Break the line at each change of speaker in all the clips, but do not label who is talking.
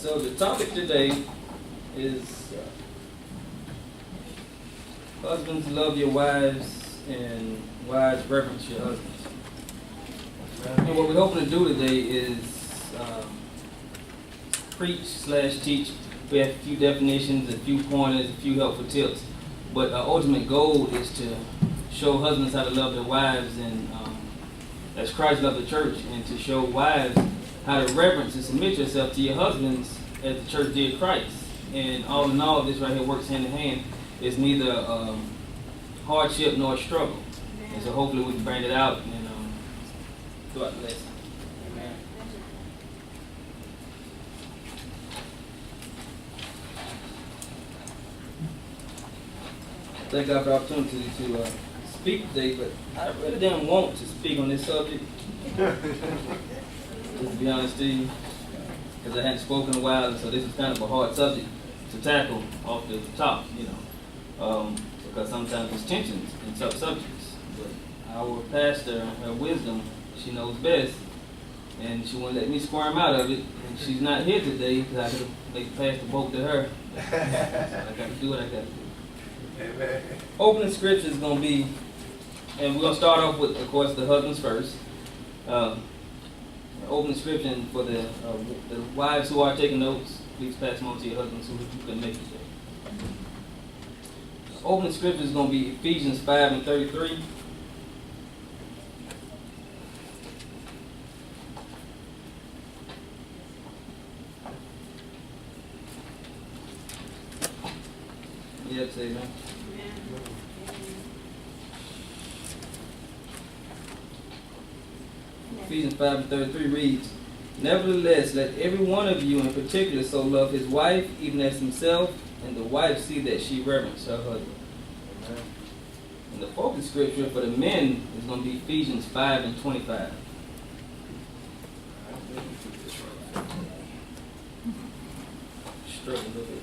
So the topic today is husbands, love your wives, and wives, reverence your husbands. And what we're hoping to do today is preach/teach. We have a few definitions, a few pointers, a few helpful tips. But our ultimate goal is to show husbands how to love their wives, and as Christ loved the church, and to show wives how to reverence and submit yourself to your husbands as the church did Christ. And all in all, this right here works hand in hand. It's neither hardship nor struggle. And so hopefully we can bring it out and throughout the lesson. Amen. Thank God for the opportunity to speak today, but I really didn't want to speak on this subject. To be honest to you, because I hadn't spoken in a while, and so this is kind of a hard subject to tackle off the top, because sometimes there's tensions in some subjects. But our pastor, her wisdom, she knows best, and she won't let me squirm out of it. And she's not here today because I could have passed the boat to her. So I got to do what I got to do. Amen. Opening scripture is going to be, and we're going to start off with, of course, the husbands first. Opening scripture for the wives who are taking notes, please pass them on to your husbands who couldn't make it today. Opening scripture is going to be Ephesians 5:33. Yep, say amen. Ephesians 5:33 reads, "Nevertheless, let every one of you in particular so love his wife, even as himself, and the wife see that she reverence her husband." Amen. And the focus scripture for the men is going to be Ephesians 5:25. Struggle a little bit.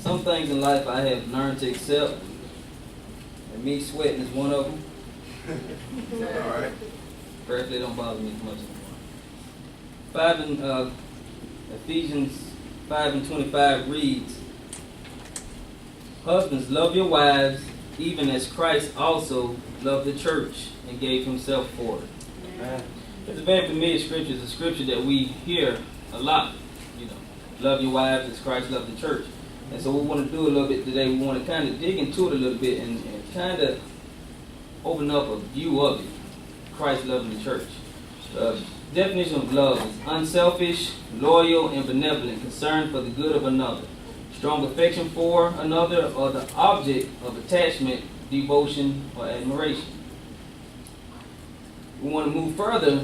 Some things in life I have learned to accept, and me sweating is one of them. All right. Prayerfully, don't bother me as much anymore. Ephesians 5:25 reads, "Husbands, love your wives, even as Christ also loved the church and gave himself for it." Amen. It's a very familiar scripture. It's a scripture that we hear a lot. Love your wives as Christ loved the church. And so what we want to do a little bit today, we want to kind of dig into it a little bit and kind of open up a view of it. Christ loving the church. The definition of love is unselfish, loyal, and benevolent, concern for the good of another, strong affection for another, or the object of attachment, devotion, or admiration. We want to move further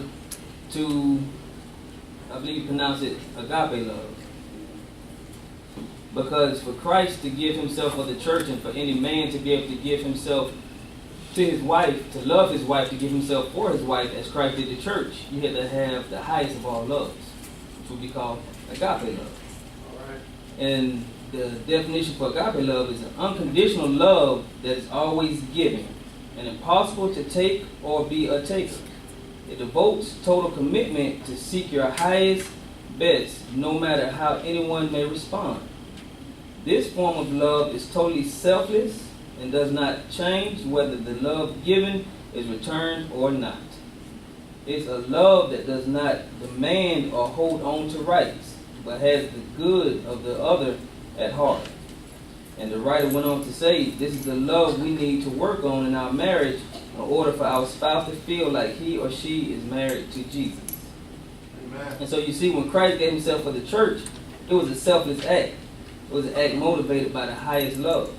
to, I believe you pronounce it, agape love. Because for Christ to give himself for the church, and for any man to be able to give himself to his wife, to love his wife, to give himself for his wife as Christ did the church, you had to have the highest of all loves, which would be called agape love. All right. And the definition for agape love is an unconditional love that is always giving and impossible to take or be a taker. It devotes total commitment to seek your highest best, no matter how anyone may respond. This form of love is totally selfless and does not change whether the love given is returned or not. It's a love that does not demand or hold on to rights, but has the good of the other at heart. And the writer went on to say, this is the love we need to work on in our marriage in order for our spouse to feel like he or she is married to Jesus. Amen. And so you see, when Christ gave himself for the church, it was a selfless act. It was an act motivated by the highest love.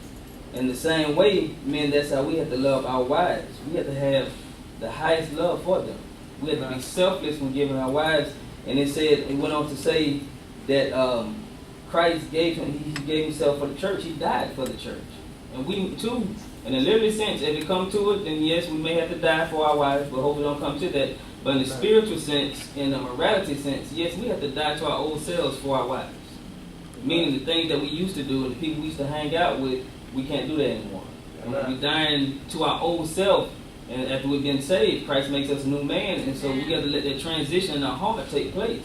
In the same way, men, that's how we have to love our wives. We have to have the highest love for them. We have to be selfless when giving our wives. And it went on to say that Christ he gave himself for the church. He died for the church. And we too, in a literal sense, if it come to it, then yes, we may have to die for our wives, but hopefully don't come to that. But in the spiritual sense, in the morality sense, yes, we have to die to our old selves for our wives. Meaning the things that we used to do and the people we used to hang out with, we can't do that anymore. We're dying to our old self, and after we've been saved, Christ makes us a new man, and so we got to let that transition in our heart take place.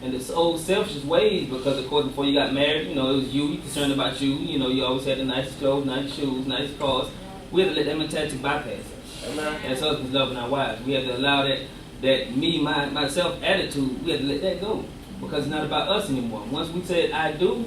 And this old selfish ways, because of course before you got married, it was you concerned about you, you always had the nicest clothes, nice shoes, nice cars. We have to let that mentality bypass us. Amen. As husbands loving our wives, we have to allow that me, myself attitude, we have to let that go. Because it's not about us anymore. Once we said I do,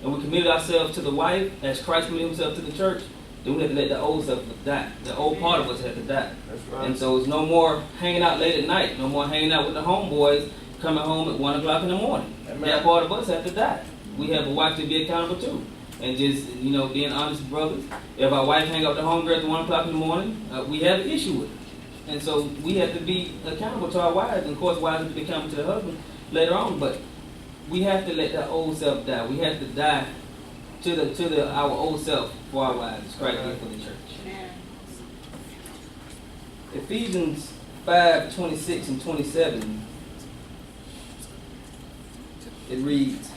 and we committed ourselves to the wife, as Christ committed himself to the church, then we have to let the old self die. The old part of us have to die. That's right. And so it's no more hanging out late at night, no more hanging out with the homeboys, coming home at 1 o'clock in the morning. Amen. That part of us have to die. We have a wife to be accountable to. And just, being honest brothers, if our wife hang out with the homegirl at 1 o'clock in the morning, we have an issue with it. And so we have to be accountable to our wives, and of course wives have to be accountable to their husband later on, but we have to let that old self die. We have to die to our old self for our wives, Christ did for the church. Amen. Ephesians 5:26 and 27, it reads,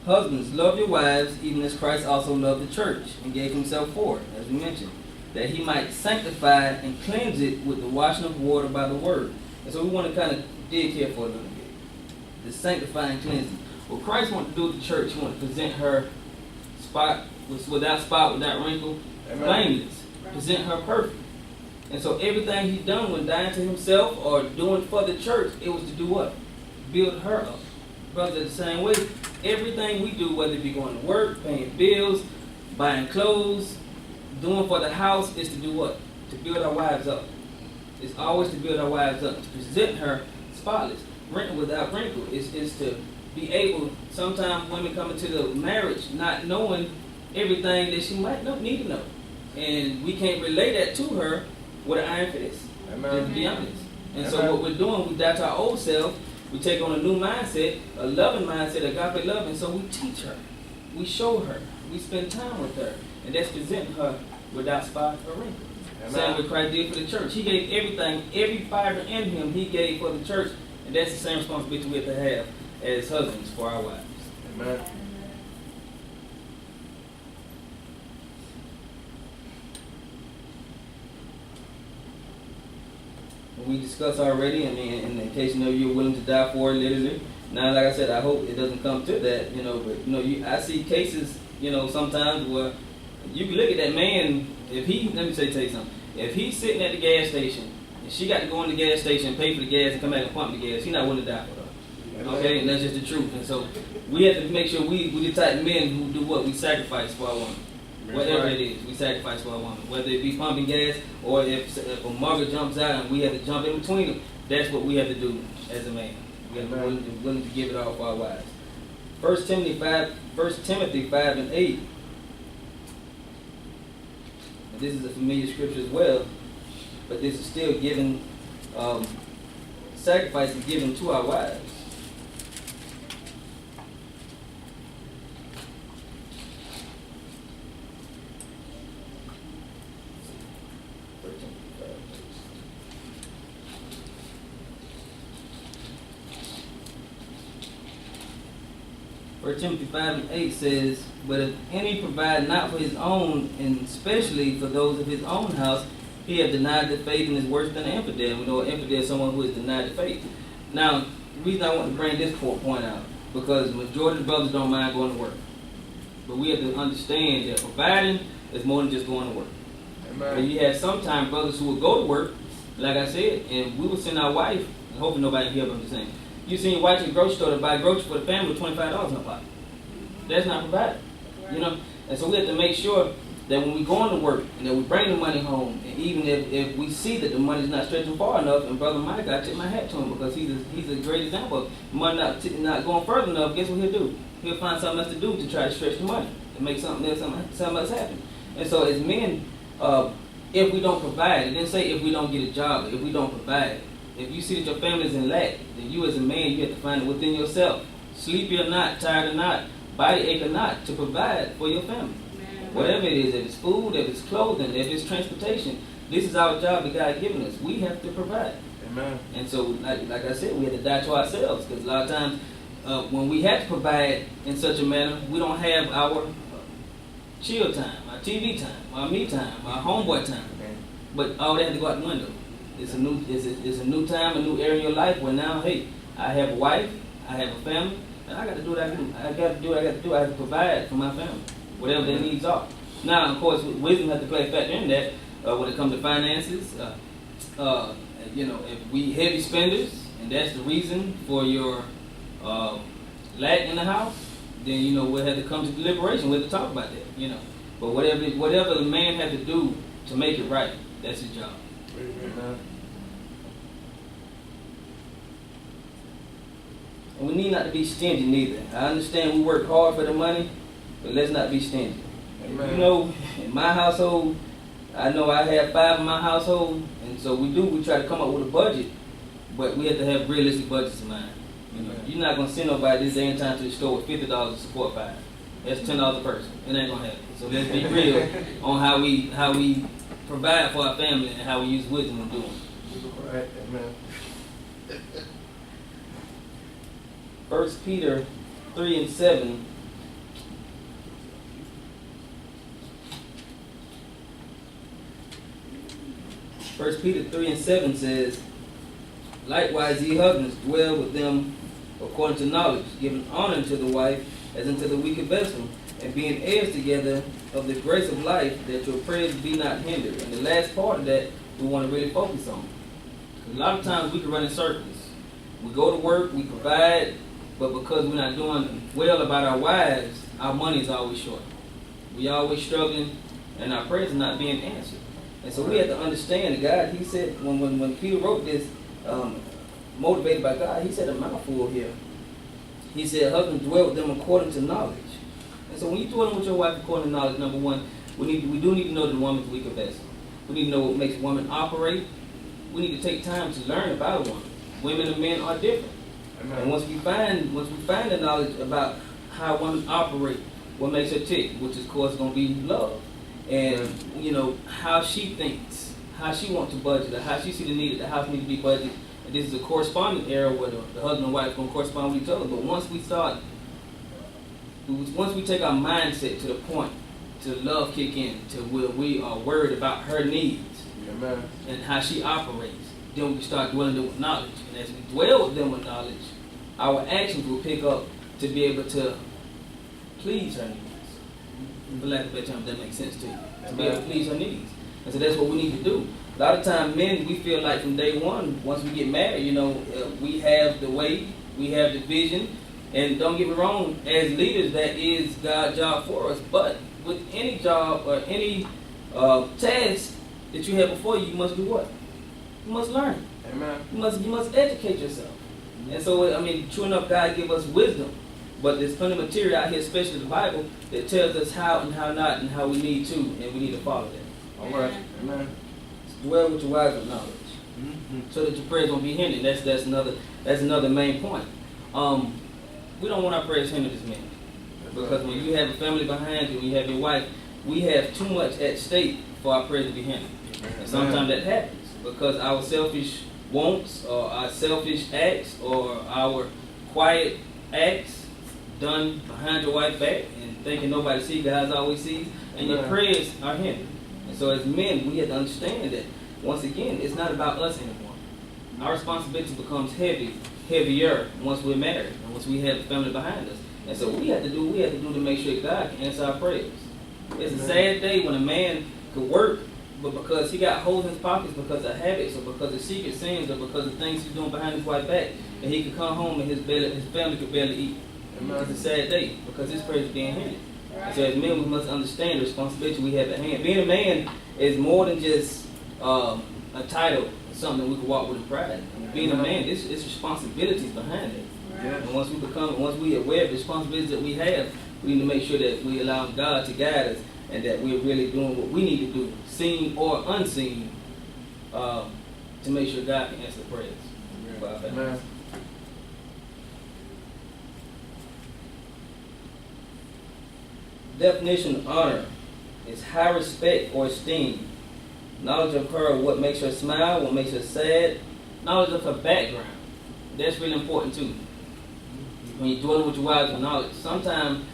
"Husbands, love your wives, even as Christ also loved the church, and gave himself for it," as we mentioned, "that he might sanctify and cleanse it with the washing of water by the word." And so we want to kind of dig here for a little bit. The sanctifying cleansing. What Christ wanted to do with the church, he wanted to present her without spot, without wrinkle, blameless. Present her perfect. And so everything he done when dying to himself or doing for the church, it was to do what? Build her up. Brothers, the same way, everything we do, whether it be going to work, paying bills, buying clothes, doing for the house, is to do what? To build our wives up. It's always to build our wives up, to present her spotless, without wrinkle. Is to be able, sometimes women come into the marriage not knowing everything that she might need to know. And we can't relay that to her with an iron fist, just to be honest. And so what we're doing, we die to our old self, we take on a new mindset, a loving mindset, agape love, and so we teach her, we show her, we spend time with her, and that's presenting her without spot or wrinkle. Same what Christ did for the church. He gave everything, every fiber in him, he gave for the church, and that's the same responsibility we have to have as husbands for our wives. Amen. We discussed already, in case you're willing to die for it, literally. Now, like I said, I hope it doesn't come to that, but I see cases, sometimes where you can look at that man. If he, let me tell you something. If he's sitting at the gas station and she got to go in the gas station, pay for the gas, and come back and pump the gas, he's not willing to die for her. Okay, and that's just the truth. And so we have to make sure we the type of men who do what? We sacrifice for our woman. Whatever it is, we sacrifice for our woman. Whether it be pumping gas or if a mother jumps out and we have to jump in between them, that's what we have to do as a man. We have to be willing to give it all for our wives. 1 Timothy 5 and 8. And this is a familiar scripture as well, but this is still given, sacrifice is given to our wives. Timothy 5 and 8 says, "But if any provide not for his own, and especially for those of his own house, he have denied the faith and is worse than an infidel." We know an infidel is someone who has denied the faith. Now, the reason I want to bring this point out, because the majority of the brothers don't mind going to work. But we have to understand that providing is more than just going to work. Amen. And you have sometimes brothers who will go to work, like I said, and we will send our wife, and hopefully nobody here, but I'm just saying, you send your wife to the grocery store to buy groceries for the family with $25 in her pocket. That's not provided. And so we have to make sure that when we go into work and that we bring the money home, and even if we see that the money's not stretching far enough, and Brother Mike, I tip my hat to him because he's a great example of money not going further enough. Guess what he'll do? He'll find something else to do to try to stretch the money and make something else happen. And so as men, if we don't provide, it didn't say if we don't get a job, if we don't provide. If you see that your family is in lack, then you as a man, you have to find it within yourself. Sleepy or not, tired or not, body ache or not, to provide for your family. Amen. Whatever it is, if it's food, if it's clothing, if it's transportation, this is our job that God has given us. We have to provide. Amen. And so, like I said, we have to die to ourselves, because a lot of times when we have to provide in such a manner, we don't have our chill time, our TV time, our me time, our homeboy time. But all that had to go out the window. It's a new time, a new area in your life where now, hey, I have a wife, I have a family, and I got to do what I do. I got to do what I got to do. I have to provide for my family, whatever their needs are. Now, of course, wisdom has to play a factor in that when it comes to finances. If we heavy spenders, and that's the reason for your lack in the house, then we'll have to come to deliberation. We'll have to talk about that. But whatever the man has to do to make it right, that's his job. Amen. And we need not to be stingy neither. I understand we work hard for the money, but let's not be stingy. Amen. In my household, I know I have 5 in my household, and so we try to come up with a budget, but we have to have realistic budgets in mind. You're not going to send nobody this day and time to the store with $50 to support 5. That's $10 a person. It ain't going to happen. So let's be real on how we provide for our family and how we use wisdom in doing it.
Right, amen.
1 Peter 3:7. First Peter 3:7 says, "Likewise, ye husbands, dwell with them according to knowledge, giving honor to the wife as unto the weaker vessel, and being heirs together of the grace of life, that your prayers be not hindered." And the last part of that we want to really focus on. A lot of times we can run in circles. We go to work, we provide, but because we're not doing well about our wives, our money is always short. We always struggling, and our prayers are not being answered. And so we have to understand that God, he said, when Peter wrote this, motivated by God, he said a mouthful here. He said, "Husbands, dwell with them according to knowledge." And so when you're dwelling with your wife according to knowledge, number one, we do need to know that the woman's weaker vessel. We need to know what makes a woman operate. We need to take time to learn about a woman. Women and men are different. Amen. And once we find the knowledge about how women operate, what makes her tick, which is of course going to be love, and how she thinks, how she wants to budget, or how she sees the need that the house needs to be budgeted. And this is a corresponding area where the husband and wife are going to correspond with each other. But once we take our mindset to the point to love kick in, to where we are worried about her needs. Amen. And how she operates, then we start dwelling them with knowledge. And as we dwell with them with knowledge, our actions will pick up to be able to please her needs. For lack of a better term, that makes sense to you. To be able to please her needs. And so that's what we need to do. A lot of times, men, we feel like from day one, once we get married, we have the way, we have the vision. And don't get me wrong, as leaders, that is God's job for us. But with any job or any task that you have before you, you must do what? You must learn. Amen. You must educate yourself. And so, true enough, God give us wisdom. But there's plenty of material out here, especially the Bible, that tells us how and how not and how we need to, and we need to follow that. All right? Amen. Dwell with your wives with knowledge, so that your prayers won't be hindered. That's another main point. We don't want our prayers hindered as men, because when you have a family behind you, when you have your wife, we have too much at stake for our prayers to be hindered. And sometimes that happens because our selfish wants, or our selfish acts, or our quiet acts done behind your wife's back and thinking nobody sees, God always sees, and your prayers are hindered. And so as men, we have to understand that, once again, it's not about us anymore. Our responsibility becomes heavier once we're married and once we have the family behind us. And so what we have to do to make sure God can answer our prayers. It's a sad day when a man could work, but because he got holes in his pockets because of habits, or because of secret sins, or because of things he's doing behind his wife's back, and he could come home and his family could barely eat. It's a sad day because his prayers are being hindered. And so as men, we must understand the responsibility we have at hand. Being a man is more than just a title, something that we can walk with in pride. Being a man, it's responsibilities behind it. And once we are aware of the responsibilities that we have, we need to make sure that we allow God to guide us, and that we're really doing what we need to do, seen or unseen, to make sure God can answer prayers for our families. Definition of honor is high respect or esteem. Knowledge of her, what makes her smile, what makes her sad. Knowledge of her background. That's really important too. when you're dwelling with your wives with knowledge, sometimes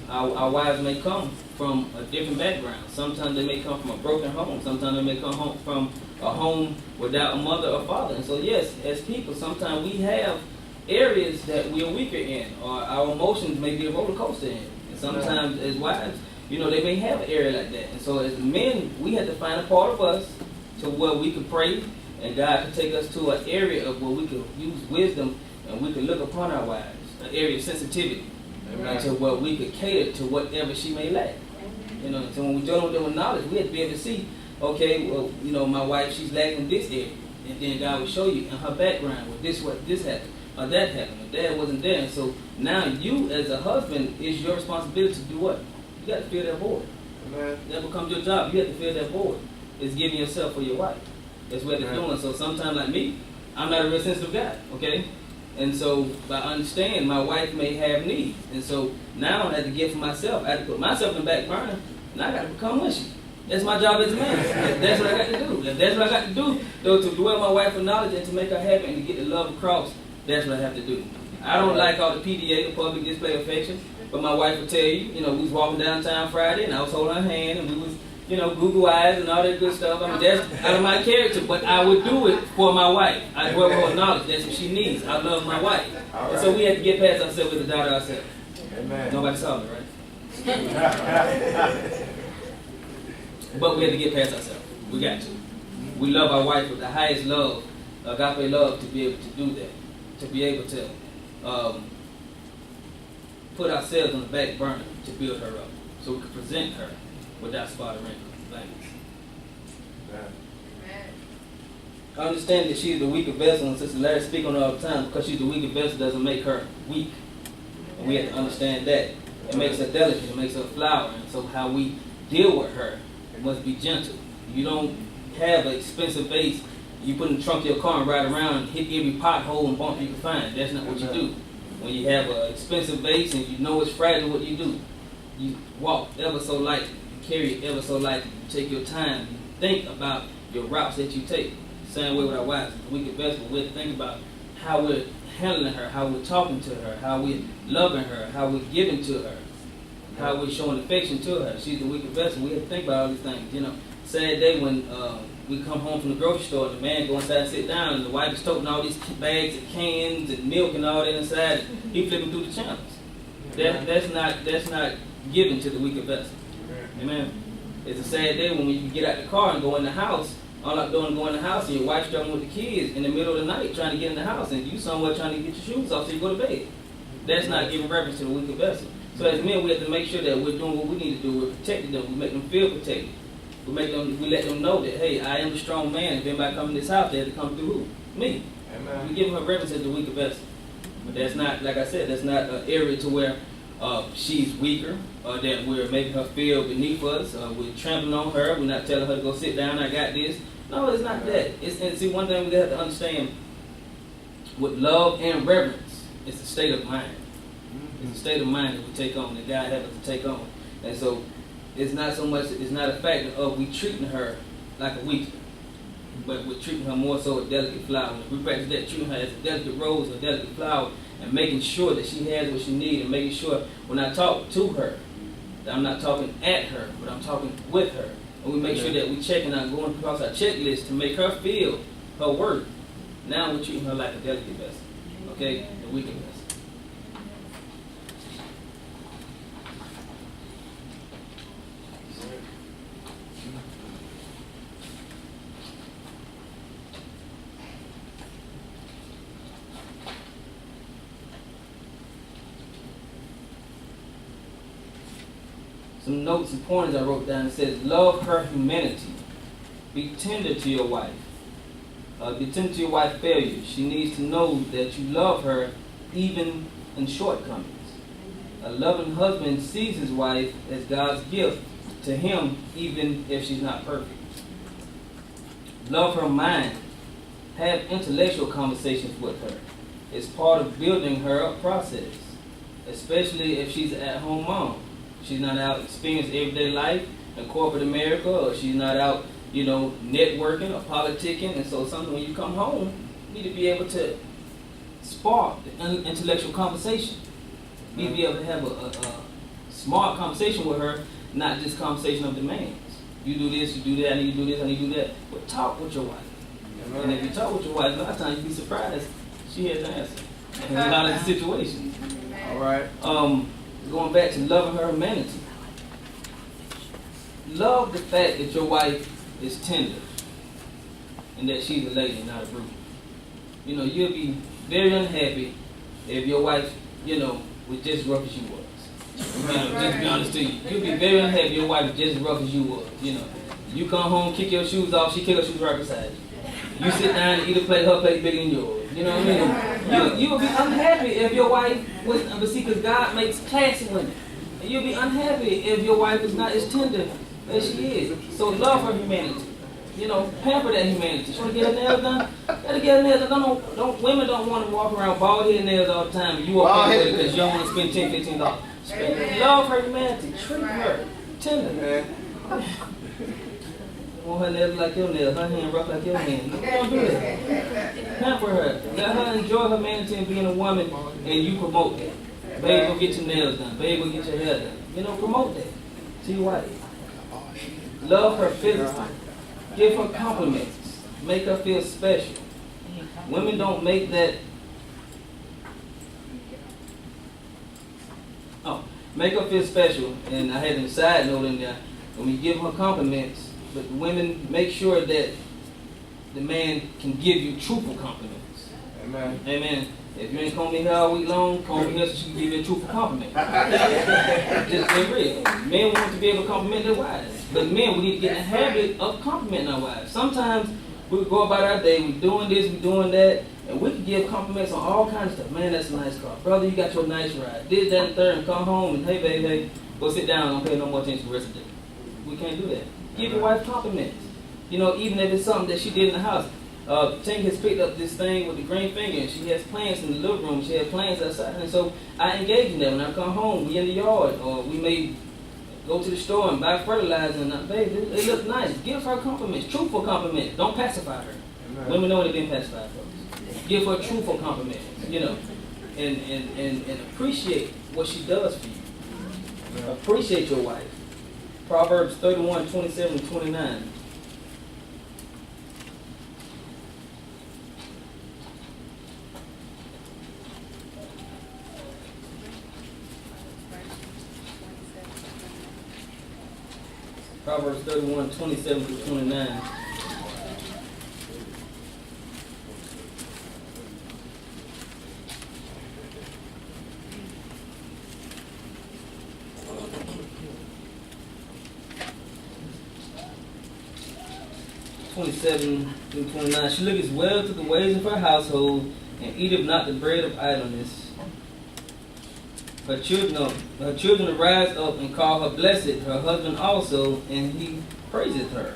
our wives may come from a different background. Sometimes they may come from a broken home. Sometimes they may come home from a home without a mother or father. And so yes, as people, sometimes we have areas that we are weaker in, or our emotions may be a roller coaster in. And sometimes as wives, they may have an area like that. And so as men, we have to find a part of us to where we can pray, and God can take us to an area of where we can use wisdom and we can look upon our wives, an area of sensitivity, and to where we could cater to whatever she may lack. So when we're dealing with them with knowledge, we have to be able to see, okay, well, my wife, she's lacking this area. And then God will show you in her background, well, this happened, or that happened, or dad wasn't there. And so now you, as a husband, it's your responsibility to do what? You got to fill that void. That becomes your job. You have to fill that void. It's giving yourself for your wife. That's what they're doing. So sometimes, like me, I'm not a real sensitive guy, okay? And so, by understanding, my wife may have needs. And so, now I have to get for myself. I have to put myself in the back burner, and I got to become mushy. That's my job as a man. That's what I got to do. If that's what I got to do, though, to dwell my wife with knowledge and to make her happy and to get the love across, that's what I have to do. I don't like all the PDA, the public display of affection, but my wife will tell you, we was walking downtown Friday, and I was holding her hand, and we was, Google eyes and all that good stuff. I mean, that's out of my character, but I would do it for my wife. I dwell with her knowledge. That's what she needs. I love my wife. Right. And so we have to get past ourselves with the daughter ourselves. Amen. Nobody saw me, right? But we have to get past ourselves. We got to. We love our wife with the highest love, agape love, to be able to do that. To be able to put ourselves on the back burner to build her up. So we can present her without spot or wrinkle. I understand that she's the weaker vessel, and Sister Larry speaks on her all the time, because she's the weaker vessel doesn't make her weak. And we have to understand that. It makes her delicate, it makes her a flower, and so how we deal with her must be gentle. You don't have an expensive vase you put in the trunk of your car and ride around and hit every pothole and bump you can find. That's not what you do. When you have an expensive vase and you know it's fragile, what you do? You walk ever so lightly, you carry it ever so lightly, you take your time, you think about your routes that you take. Same way with our wives, the weaker vessel, we have to think about how we're handling her, how we're talking to her, how we're loving her, how we're giving to her, how we're showing affection to her. She's the weaker vessel. We have to think about all these things. Sad day when we come home from the grocery store and the man go inside and sit down and the wife is toting all these bags of cans and milk and all that inside. He flipping through the channels. That's not given to the weaker vessel. Amen. It's a sad day when you get out the car and go in the house. All I'm doing is go in the house and your wife's struggling with the kids in the middle of the night trying to get in the house and you somewhere trying to get your shoes off so you go to bed. That's not giving reference to the weaker vessel. So as men, we have to make sure that we're doing what we need to do. We're protecting them. We make them feel protected. We let them know that, hey, I am the strong man. If anybody come in this house, they have to come through who? Me. Amen. We give her reference as the weaker vessel. But that's not, like I said, that's not an area to where she's weaker, or that we're making her feel beneath us, we're trampling on her, we're not telling her to go sit down, I got this. No, it's not that. And see, one thing we have to understand, with love and reverence, it's a state of mind. It's a state of mind that we take on, that God has us to take on. And so, it's not a factor of we treating her like a weaker, but we're treating her more so a delicate flower. If we practice that, treating her as a delicate rose or a delicate flower, and making sure that she has what she needs, and making sure when I talk to her, that I'm not talking at her, but I'm talking with her. And we make sure that we checking out, going across our checklist to make her feel her worth. Now we're treating her like a delicate vessel, okay, a weaker vessel. Some notes and pointers I wrote down. It says, love her humanity. Be tender to your wife. Be tender to your wife's failures. She needs to know that you love her even in shortcomings. A loving husband sees his wife as God's gift to him even if she's not perfect. Love her mind. Have intellectual conversations with her. It's part of building her up process, especially if she's an at-home mom. She's not out experiencing everyday life in corporate America, or she's not out, networking or politicking. And so something when you come home, you need to be able to spark the intellectual conversation. You be able to have a smart conversation with her, not just conversation of demands. You do this, you do that, I need to do this, I need to do that. But talk with your wife. And if you talk with your wife, a lot of times you'd be surprised she has an answer in a lot of the situations.
All right.
Going back to loving her humanity. Love the fact that your wife is tender and that she's a lady, not a brute. You know, you'll be very unhappy if your wife, you know, was just as rough as you was. You know, just to be honest to you. You'll be very unhappy if your wife was just as rough as you was. You know, you come home, kick your shoes off, she kick her shoes right beside you. You sit down and eat a plate, her plate bigger than yours. You know what I mean? You will be unhappy if your wife was, but see, because God makes classy women. And you'll be unhappy if your wife is not as tender as she is. So love her humanity. You know, pamper that humanity. She want to get her nails done? Gotta get her nails done. Women don't want to walk around bald-headed nails all the time. You okay with it because you don't want to spend $10, $15. Love her humanity. Treat her tender. Want her nails like your nails, her hand rough like your hand. You don't do that. Pamper her. Let her enjoy her humanity and being a woman, and you promote that. Babe, go get your nails done. Babe, go get your hair done. You know, promote that to your wife. Love her physically. Give her compliments. Make her feel special. Women don't make that. Make her feel special. And I had a side note in there. When we give her compliments, but women make sure that the man can give you truthful compliments.
Amen.
Amen. If you ain't comb your hair all week long, comb your hair so she can give you a truthful compliment. Just be real. Men want to be able to compliment their wives. But men, we need to get in the habit of complimenting our wives. Sometimes we go about our day, we're doing this, we're doing that, and we can give compliments on all kinds of stuff. Man, that's a nice car. Brother, you got your nice ride. This, that, and third, and come home and hey, babe, hey, go sit down and don't pay no more attention to the rest of the day. We can't do that. Give your wife compliments. You know, even if it's something that she did in the house. Tink has picked up this thing with the green finger, and she has plants in the living room. She has plants outside, and so I engage in that. When I come home, we in the yard, or we may go to the store and buy fertilizer, and babe, it looks nice. Give her compliments, truthful compliments. Don't pacify her. Amen. Women know they've been pacified, folks. Give her truthful compliments, you know, and appreciate what she does for you. Amen. Appreciate your wife. Proverbs 31, 27, 29. Proverbs 31, 27 through 29. Through 29. She looketh well to the ways of her household, and eateth not the bread of idleness. Her children arise up and call her blessed, her husband also, and he praiseth her.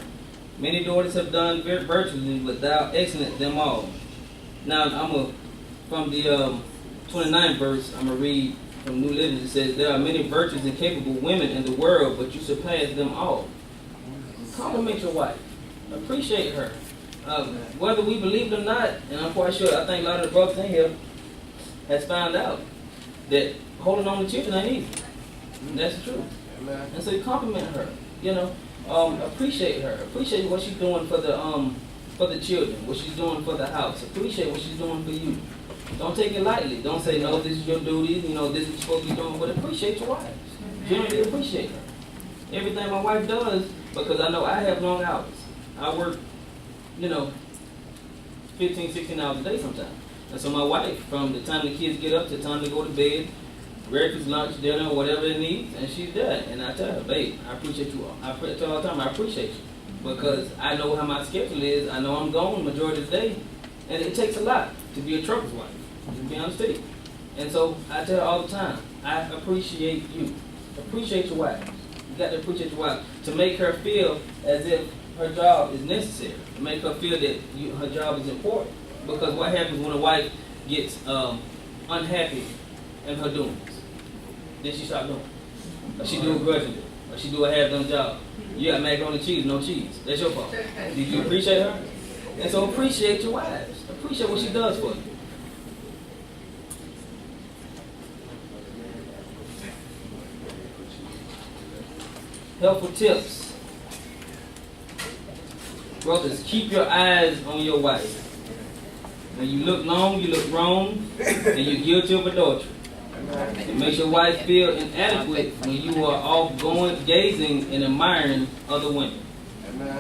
Many daughters have done virtuously, but thou excellent them all. Now, from the 29th verse, I'm going to read from New Living. It says, there are many virtuous and capable women in the world, but you surpass them all. Compliment your wife. Appreciate her. Whether we believe it or not, and I'm quite sure, I think a lot of the brothers in here has found out that holding on to children ain't easy. That's the truth. Amen. And so you compliment her, you know, appreciate her, appreciate what she's doing for the children, what she's doing for the house, appreciate what she's doing for you. Don't take it lightly. Don't say, no, this is your duty, you know, this is what you're supposed to be doing, but appreciate your wife. Generally appreciate her. Everything my wife does, because I know I have long hours. I work, you know, 15, 16 hours a day sometimes. And so my wife, from the time the kids get up to the time they go to bed, breakfast, lunch, dinner, whatever it needs, and she's there. And I tell her, babe, I appreciate you all. I tell her all the time, I appreciate you. Because I know how my schedule is. I know I'm gone the majority of the day. And it takes a lot to be a trucker's wife, to be honest with you. And so I tell her all the time, I appreciate you. Appreciate your wife. You got to appreciate your wife. To make her feel as if her job is necessary. To make her feel that her job is important. Because what happens when a wife gets unhappy in her doings? Then she stop doing it. Or she do it grudgingly. Or she do a half-done job. You got macaroni and cheese, no cheese. That's your fault. Did you appreciate her? And so appreciate your wives. Appreciate what she does for you. helpful tips. Brothers, keep your eyes on your wife. When you look long, you look wrong, and you're guilty of adultery. It makes your wife feel inadequate when you are off going, gazing and admiring other women.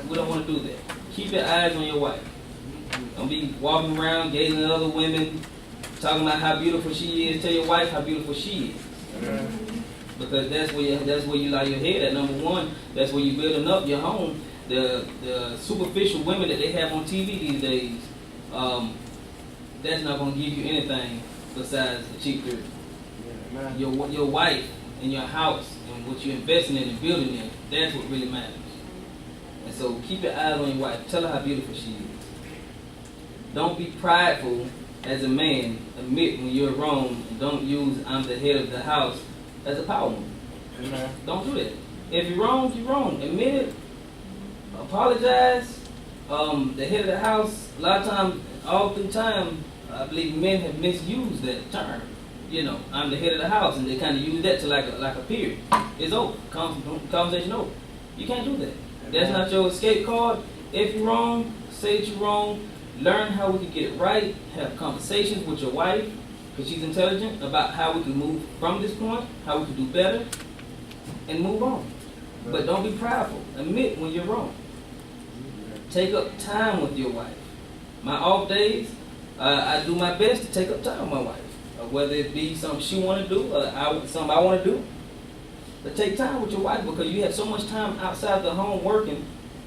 We don't want to do that. Keep your eyes on your wife. Don't be walking around gazing at other women, talking about how beautiful she is. Tell your wife how beautiful she is. Because that's where you lie your head at. Number one, that's where you're building up your home. The superficial women that they have on TV these days, that's not going to give you anything besides a cheap thrill. Your wife and your house and what you're investing in and building in, that's what really matters. And so keep your eyes on your wife. Tell her how beautiful she is. Don't be prideful as a man. Admit when you're wrong, and don't use "I'm the head of the house" as a power move. Don't do that. If you're wrong, you're wrong. Admit it. Apologize. The head of the house, a lot of times, all through time, I believe men have misused that term. You know, I'm the head of the house, and they kind of use that to like a period. It's over. Conversation over. You can't do that. That's not your escape card. If you're wrong, say that you're wrong. Learn how we can get it right. Have conversations with your wife, because she's intelligent, about how we can move from this point, how we can do better, and move on. But don't be prideful. Admit when you're wrong. Take up time with your wife. My off days, I do my best to take up time with my wife. Whether it be something she want to do, or something I want to do. But take time with your wife, because you have so much time outside the home working,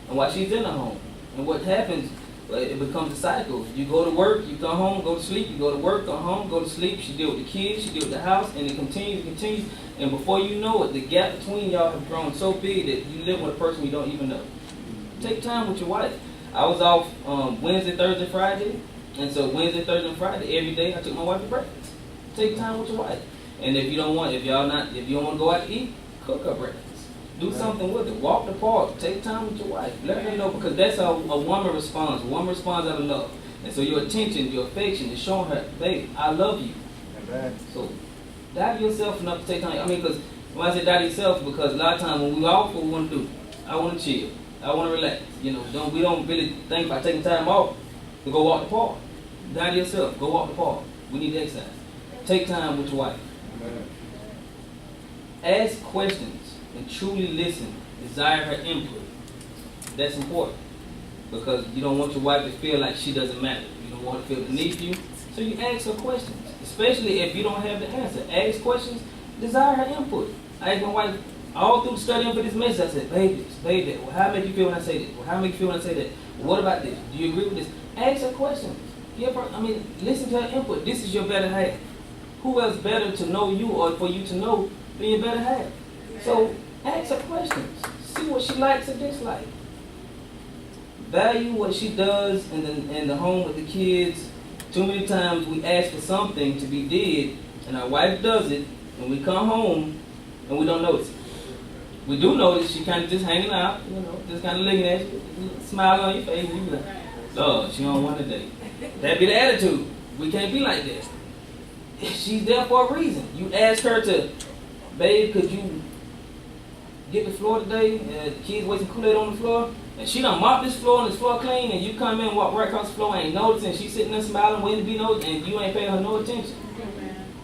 and while she's in the home. And what happens, it becomes a cycle. You go to work, you come home, go to sleep. You go to work, come home, go to sleep. She deal with the kids, she deal with the house, and it continues. And before you know it, the gap between y'all have grown so big that you live with a person you don't even know. Take time with your wife. I was off Wednesday, Thursday, Friday. And so Wednesday, Thursday, and Friday, every day I took my wife to breakfast. Take time with your wife. And if you don't want to go out to eat, cook her breakfast. Do something with it. Walk the park. Take time with your wife. Let her know, because that's how a woman responds. A woman responds out of love. And so your attention, your affection is showing her, babe, I love you. Amen. So die to yourself enough to take time. I mean, because when I say die to yourself, because a lot of times when we off, what we want to do? I want to chill. I want to relax. You know, we don't really think about taking time off to go walk the park. Die to yourself. Go walk the park. We need to exercise. Take time with your wife. Amen. Ask questions and truly listen. Desire her input. That's important, because you don't want your wife to feel like she doesn't matter. You don't want her to feel beneath you. So you ask her questions, especially if you don't have the answer. Ask questions. Desire her input. I asked my wife all through studying for this message. I said, babe that. Well, how make you feel when I say this? Well, how make you feel when I say that? Well, what about this? Do you agree with this? Ask her questions. Listen to her input. This is your better half. Who else better to know you or for you to know than your better half? So ask her questions. See what she likes or dislikes. Value what she does in the home with the kids. Too many times we ask for something to be did, and our wife does it, and we come home and we don't notice it. We do notice she kind of just hanging out, just kind of looking at you, smiling on your face, and you be like, Lord, she don't want today. That be the attitude. We can't be like that. She's there for a reason. You ask her to, babe, could you get the floor today? The kids wasting Kool-Aid on the floor. And she done mop this floor and this floor clean, and you come in and walk right across the floor and ain't noticing. She's sitting there smiling, waiting to be noticed, and you ain't paying her no attention.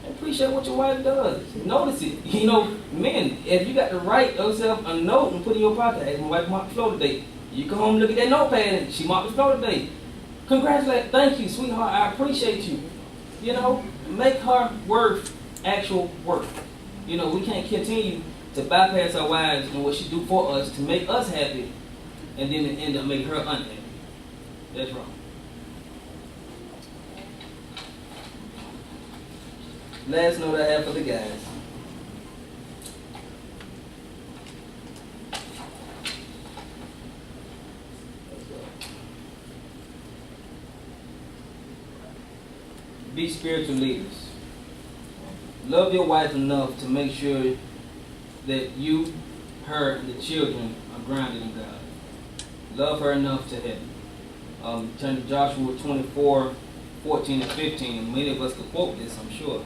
Appreciate what your wife does. Notice it. Men, if you got to write yourself a note and put it in your pocket, hey, my wife mopped the floor today. You come home and look at that notepad and she mopped the floor today. Congratulate, thank you, sweetheart, I appreciate you. Make her worth actual work. We can't continue to bypass our wives and what she do for us to make us happy, and then end up making her unhappy. That's wrong. Last note I have for the guys. Be spiritual leaders. Love your wife enough to make sure that you, her, and the children are grounded in God. Love her enough to heaven. Turn to Joshua 24:14 and 15, and many of us could quote this, I'm sure.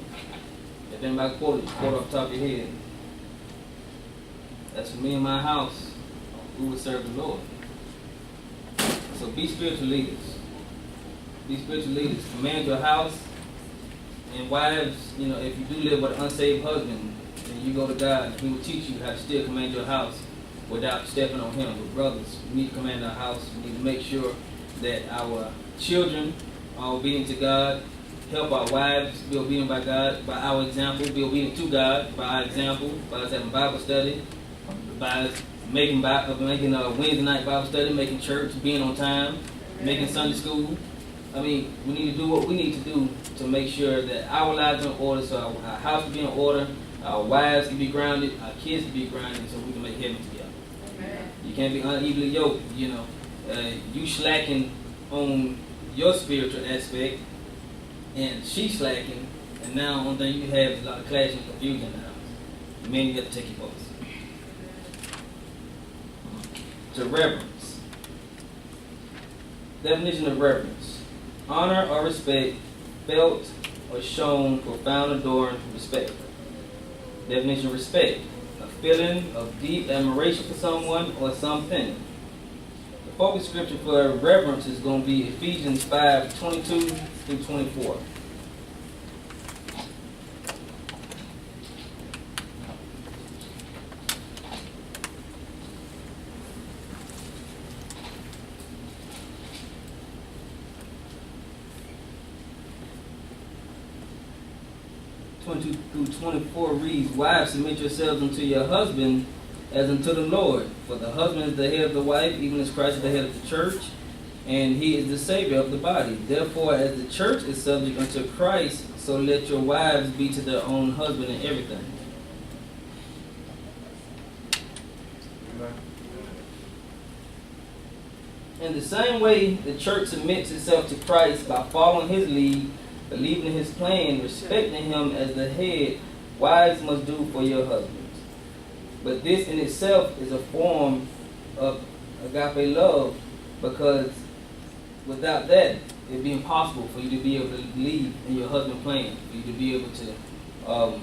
If anybody quote it, quote off the top of your head. As for me and my house, we will serve the Lord. So be spiritual leaders. Be spiritual leaders. Command your house. And wives, if you do live with an unsaved husband, then you go to God. He will teach you how to still command your house without stepping on him. But brothers, we need to command our house. We need to make sure that our children are obedient to God. Help our wives be obedient by God, by our example. Be obedient to God by our example, by us having Bible study, by us making Wednesday night Bible study, making church, being on time, making Sunday school. We need to do what we need to do to make sure that our lives are in order, so our house can be in order, our wives can be grounded, our kids can be grounded, so we can make heaven together. Amen. You can't be unevenly yoked, you slacking on your spiritual aspect, and she slacking, and now the only thing you have is a lot of clash and confusion in the house. Men, you have to take your place. To reverence. Definition of reverence. Honor or respect, felt or shown, profound, adoring, respect. Definition of respect. A feeling of deep admiration for someone or something. The focus scripture for reverence is going to be Ephesians 5:22 through 24. Through 24 reads, wives, submit yourselves unto your husband as unto the Lord. For the husband is the head of the wife, even as Christ is the head of the church, and he is the Savior of the body. Therefore, as the church is subject unto Christ, so let your wives be to their own husband in everything. In the same way, the church submits itself to Christ by following his lead, believing in his plan, respecting him as the head, wives must do for your husbands. But this in itself is a form of agape love, because without that, it'd be impossible for you to be able to believe in your husband's plan, for you to be able to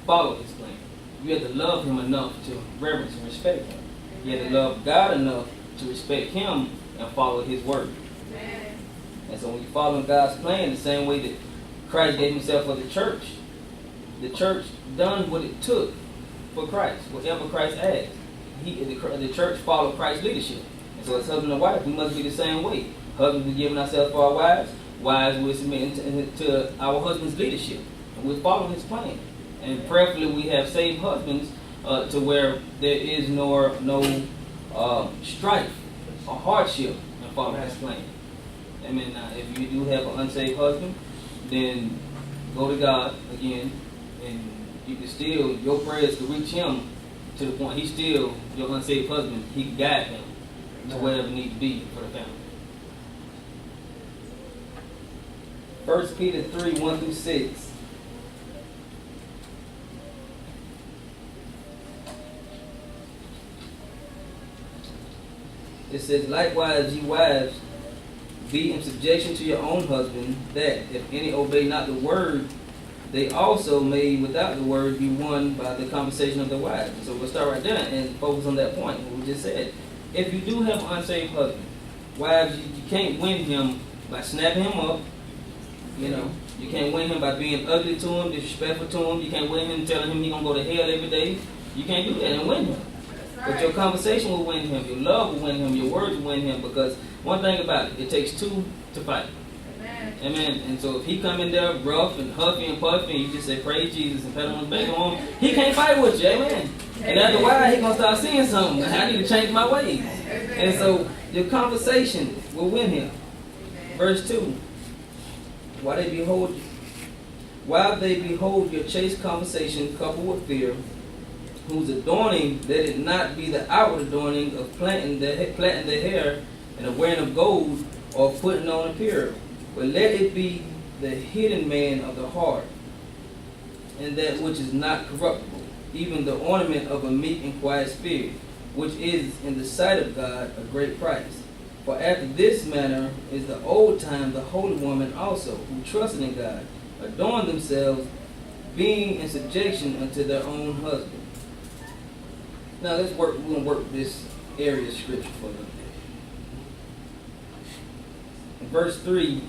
follow his plan. You have to love him enough to reverence and respect him. You have to love God enough to respect him and follow his word. Amen. And so when you follow God's plan, the same way that Christ gave himself for the church done what it took for Christ, whatever Christ asked. The church followed Christ's leadership. And so as husband and wife, we must be the same way. Husbands, we're giving ourselves for our wives. Wives, we're submitting to our husband's leadership. And we're following his plan. And prayerfully, we have saved husbands to where there is no strife or hardship in following his plan. Amen. Now, if you do have an unsaved husband, then go to God again, and you can still, your prayers can reach him to the point he's still your unsaved husband. He can guide him to wherever needs to be for the family. 1 Peter 3:1 through 6. It says, likewise, ye wives, be in subjection to your own husband, that if any obey not the word, they also may without the word be won by the conversation of the wives. So we'll start right there and focus on that point, what we just said. If you do have an unsaved husband, wives, you can't win him by snapping him up. You can't win him by being ugly to him, disrespectful to him. You can't win him telling him he's going to go to hell every day. You can't do that and win him. But your conversation will win him, your love will win him, your words will win him, because one thing about it takes two to fight. Amen. And so if he come in there rough and huffy and puffy, and you just say, praise Jesus, and pat him on the back on him, he can't fight with you. Amen. And after a while, he's going to start seeing something. I need to change my ways. And so your conversation will win him. Verse 2. While they behold your chaste conversation coupled with fear, whose adorning, let it not be the outward adorning of plaiting the hair and of wearing of gold or putting on apparel, but let it be the hidden man of the heart, and that which is not corruptible, even the ornament of a meek and quiet spirit, which is in the sight of God a great price. For after this manner is the old time the holy woman also, who trusted in God, adorned themselves, being in subjection unto their own husband. Now let's work. We're gonna work this area of scripture for a little bit. In verse 3,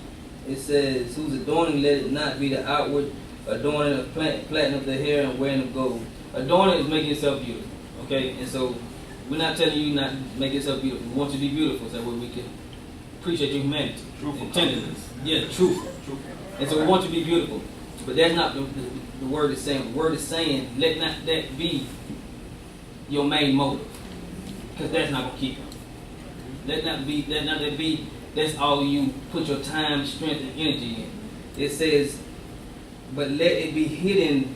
it says, "Whose adorning let it not be the outward adorning of plaiting of the hair and wearing of gold." Adorning is making yourself beautiful. Okay, and so we're not telling you not to make yourself beautiful. We want you to be beautiful, so that way we can appreciate your humanity and tenderness. Yeah, truth. And so we want you to be beautiful, but that's not the word is saying. The word is saying, let not that be your main motive, because that's not gonna keep you. Let not that be. That's all you put your time, strength, and energy in. It says, but let it be hidden.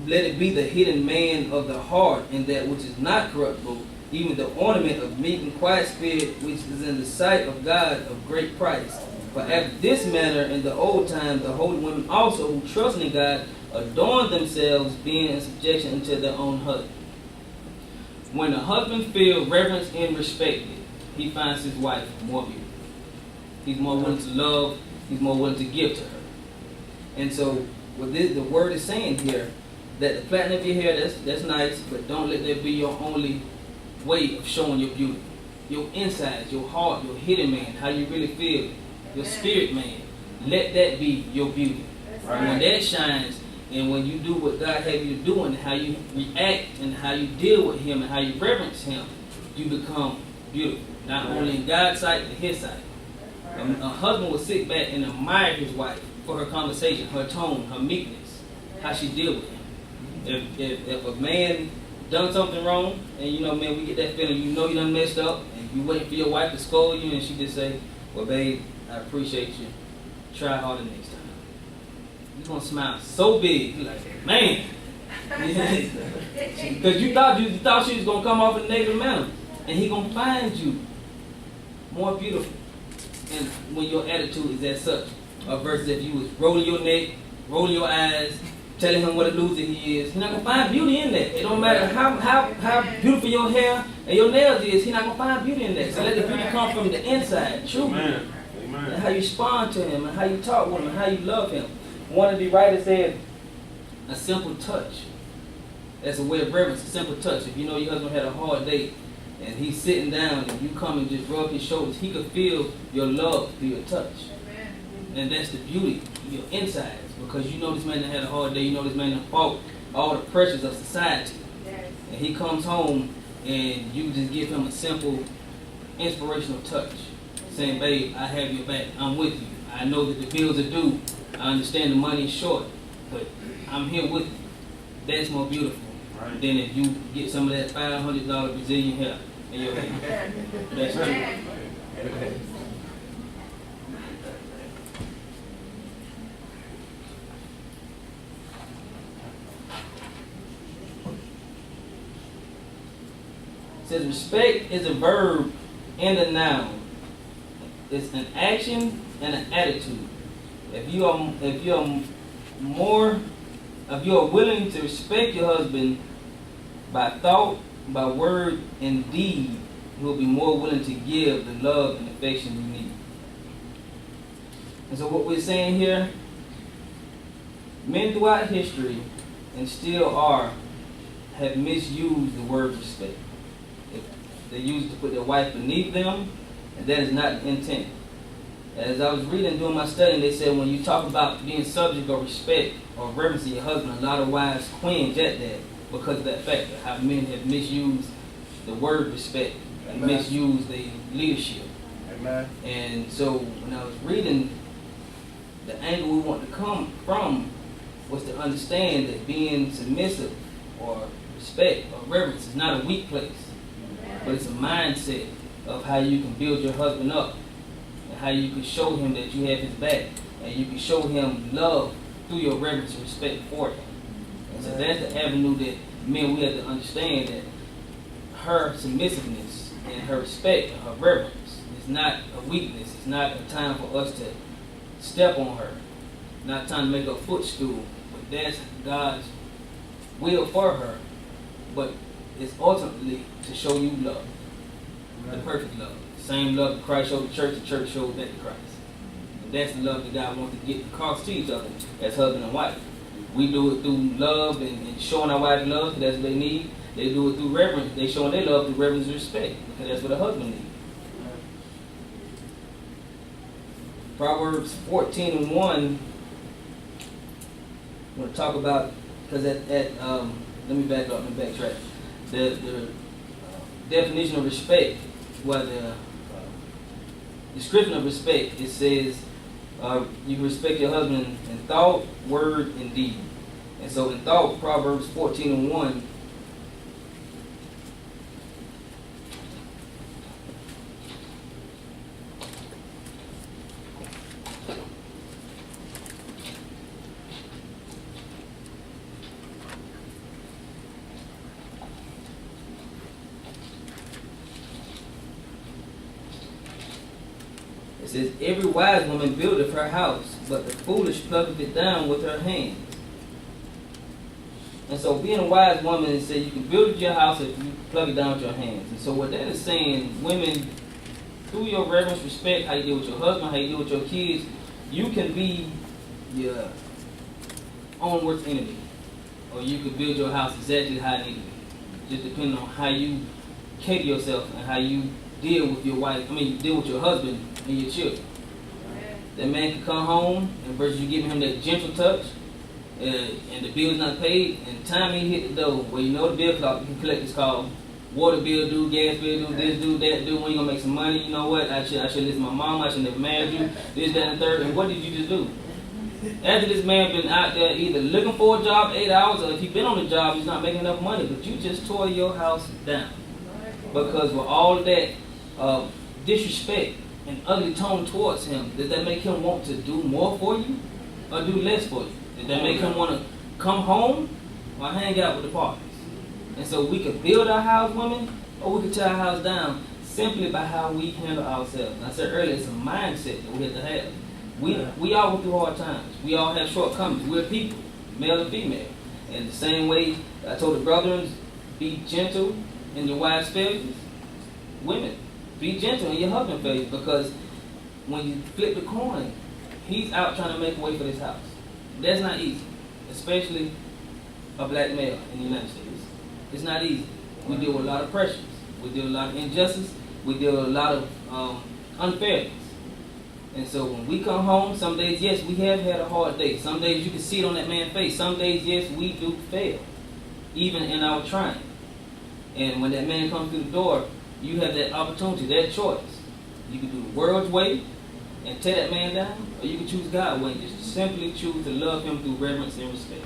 Let it be the hidden man of the heart, and that which is not corruptible, even the ornament of meek and quiet spirit, which is in the sight of God of great price. For after this manner in the old time, the holy women also who trust in God adorn themselves, being in subjection unto their own husband. When a husband feels reverence and respected, he finds his wife more beautiful. He's more willing to love. He's more willing to give to her. And so, what the word is saying here, that the plaiting of your hair, that's nice, but don't let that be your only way of showing your beauty. Your insides, your heart, your hidden man, how you really feel, your spirit man. Let that be your beauty. Right. When that shines, and when you do what God have you do, and how you react, and how you deal with Him, and how you reverence Him, you become beautiful. Not only in God's sight, but His sight. A husband will sit back and admire his wife for her conversation, her tone, her meekness, how she deals with him. If a man done something wrong, and we get that feeling, you done messed up, and you waiting for your wife to scold you, and she just say, "Well, babe, I appreciate you. Try harder next time." You're gonna smile so big, you're like, man, because you thought she was gonna come off in a negative manner, and he gonna find you more beautiful. And when your attitude is as such, versus if you was rolling your neck, rolling your eyes, telling him what a loser he is, he's not gonna find beauty in that. It don't matter how beautiful your hair and your nails is, he's not gonna find beauty in that. So let the beauty come from the inside, truly. Amen. And how you respond to him, and how you talk with him, and how you love him. One of the writers said, a simple touch. That's a way of reverence, a simple touch. If you know your husband had a hard day, and he's sitting down, and you come and just rub his shoulders, he could feel your love through your touch. Amen. And that's the beauty of your insides, because you know this man that had a hard day, you know this man that fought all the pressures of society. Yes. And he comes home, and you just give him a simple, inspirational touch, saying, "Babe, I have your back. I'm with you. I know that the bills are due. I understand the money is short, but I'm here with you." That's more beautiful. Right. Than if you get some of that $500 Brazilian hair in your head. That's true. It says respect is a verb and a noun. It's an action and an attitude. If you are willing to respect your husband by thought, by word, and deed, you will be more willing to give the love and affection you need. And so what we're saying here, men throughout history, and still are, have misused the word respect. They used to put their wife beneath them, and that is not the intent. As I was reading, doing my study, they said when you talk about being subject or respect or reverencing your husband, a lot of wives cringe at that because of that fact, how men have misused the word respect and misused the leadership. Amen. And so when I was reading, the angle we want to come from was to understand that being submissive or respect or reverence is not a weak place, but it's a mindset of how you can build your husband up, and how you can show him that you have his back, and you can show him love through your reverence and respect for him. And so that's the avenue that men, we have to understand, that her submissiveness and her respect and her reverence is not a weakness. It's not a time for us to step on her, not a time to make her a footstool, but that's God's will for her. But it's ultimately to show you love, the perfect love. The same love that Christ showed the church showed that to Christ. And that's the love that God wants to get across to each other as husband and wife. We do it through love and showing our wife love, because that's what they need. They do it through reverence. They showing their love through reverence and respect, because that's what a husband needs. Proverbs 14:1. I want to talk about, because let me back up and backtrack. The definition of respect, the description of respect, it says you can respect your husband in thought, word, and deed. And so in thought, Proverbs 14:1. It says, every wise woman buildeth her house, but the foolish plucketh it down with her hands. And so being a wise woman, it says you can build your house if you plug it down with your hands. And so what that is saying, women, through your reverence, respect, how you deal with your husband, how you deal with your kids, you can be your own worst enemy. Or you can build your house exactly how it needs to be. Just depending on how you cater yourself and how you deal with your wife, deal with your husband and your children. That man can come home, and versus you giving him that gentle touch, and the bill's not paid, and time he hit the door, where you know the bill clock, you can collect this call. Water bill due, gas bill due, this due, that due, when you gonna make some money, you know what, I should listen to my mom, I should never married you, this, that, and the third, and what did you just do? After this man been out there either looking for a job 8 hours, or if he been on the job, he's not making enough money, but you just tore your house down. Because with all of that disrespect and ugly tone towards him, did that make him want to do more for you or do less for you? Did that make him want to come home or hang out with the partners? And so we could build our house, women, or we could tear our house down simply by how we handle ourselves. And I said earlier, it's a mindset that we have to have. We all go through hard times. We all have shortcomings. We're people, male and female. And the same way I told the brethren, be gentle in your wife's failures. Women, be gentle in your husband's failures, because when you flip the coin, he's out trying to make a way for this house. That's not easy, especially a black male in the United States. It's not easy. We deal with a lot of pressures. We deal with a lot of injustice. We deal with a lot of unfairness. And so when we come home, some days, yes, we have had a hard day. Some days you can see it on that man's face. Some days, yes, we do fail, even in our trying. And when that man comes through the door, you have that opportunity, that choice. You can do the world's way and tear that man down, or you can choose God's way and just simply choose to love him through reverence and respect.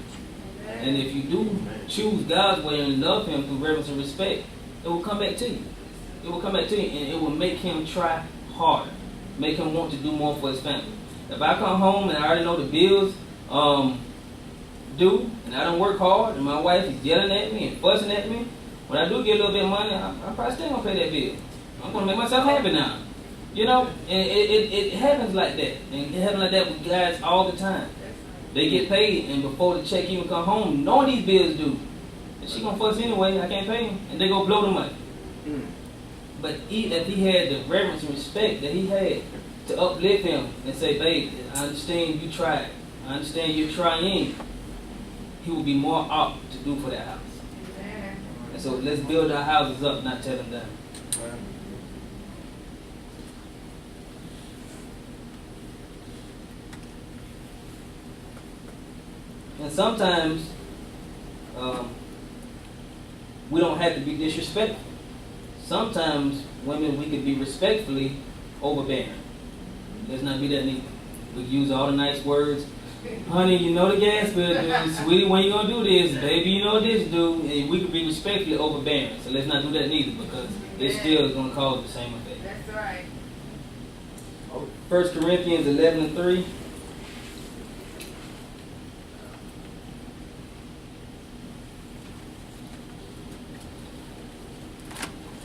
And if you do choose God's way and love him through reverence and respect, it will come back to you. It will come back to you, and it will make him try harder, make him want to do more for his family. If I come home and I already know the bills due, and I don't work hard, and my wife is yelling at me and fussing at me, when I do get a little bit of money, I'm probably still going to pay that bill. I'm going to make myself happy now. You know, and it happens like that. And it happens like that with guys all the time. They get paid, and before the check even come home, knowing these bills due, and she going to fuss anyway, I can't pay him, and they go blow the money. But if he had the reverence and respect that he had to uplift him and say, babe, I understand you tried. I understand you're trying. He will be more apt to do for that house. And so let's build our houses up, not tear them down. And sometimes we don't have to be disrespectful. Sometimes women, we could be respectfully overbearing. Let's not be that neither. We use all the nice words. Honey, you know the gas bill due. Sweetie, when you gonna do this? Baby, you know this due. And we could be respectfully overbearing. So let's not do that neither, because it still is gonna cause the same effect.
That's right.
1 Corinthians 11:3.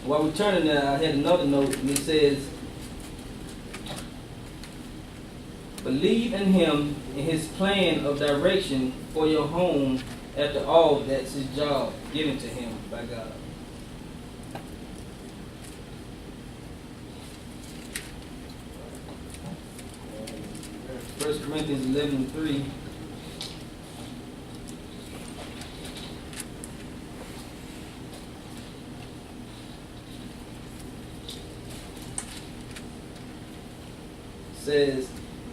While we're turning there, I had another note, and it says, believe in him and his plan of direction for your home. After all, that's his job given to him by God. First Corinthians 11:3. says,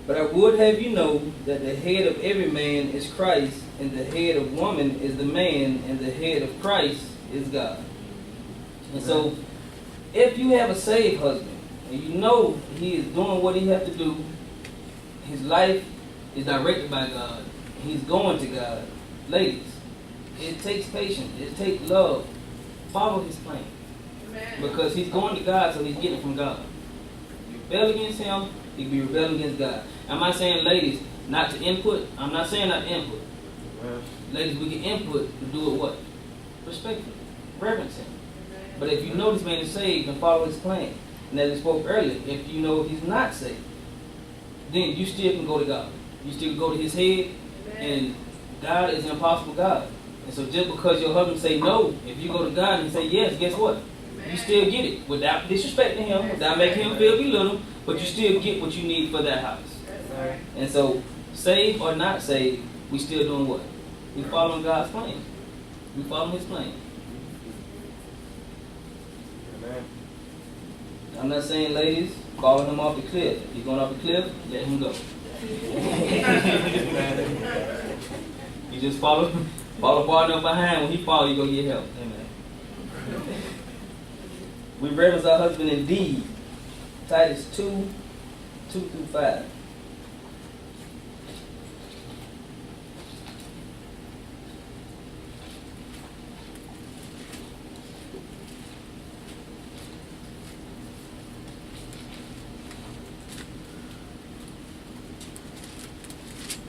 "But I would have you know that the head of every man is Christ, and the head of woman is the man, and the head of Christ is God." And so, if you have a saved husband, and you know he is doing what he has to do, his life is directed by God, he's going to God, ladies, it takes patience, it takes love. Follow his plan. Amen. Because he's going to God, so he's getting it from God. You rebel against him, you be rebelling against God. Am I saying, ladies, not to input? I'm not saying not to input. Amen. Ladies, we can input to do it what? Respectfully. Reverence him. Amen. But if you know this man is saved, then follow his plan. And as we spoke earlier, if you know he's not saved, then you still can go to God. You still go to his head. Amen. And God is an impossible God. And so just because your husband say no, if you go to God and say yes, guess what? Amen. You still get it without disrespecting him, without making him feel belittled, but you still get what you need for that house. Right. And so, saved or not saved, we still doing what? We following God's plan. We following his plan. Amen. I'm not saying, ladies, follow him off the cliff. If he's going off the cliff, let him go. You just follow partner behind. When he fall, you go get help. Amen. We reverence our husband indeed. Titus 2:2-5.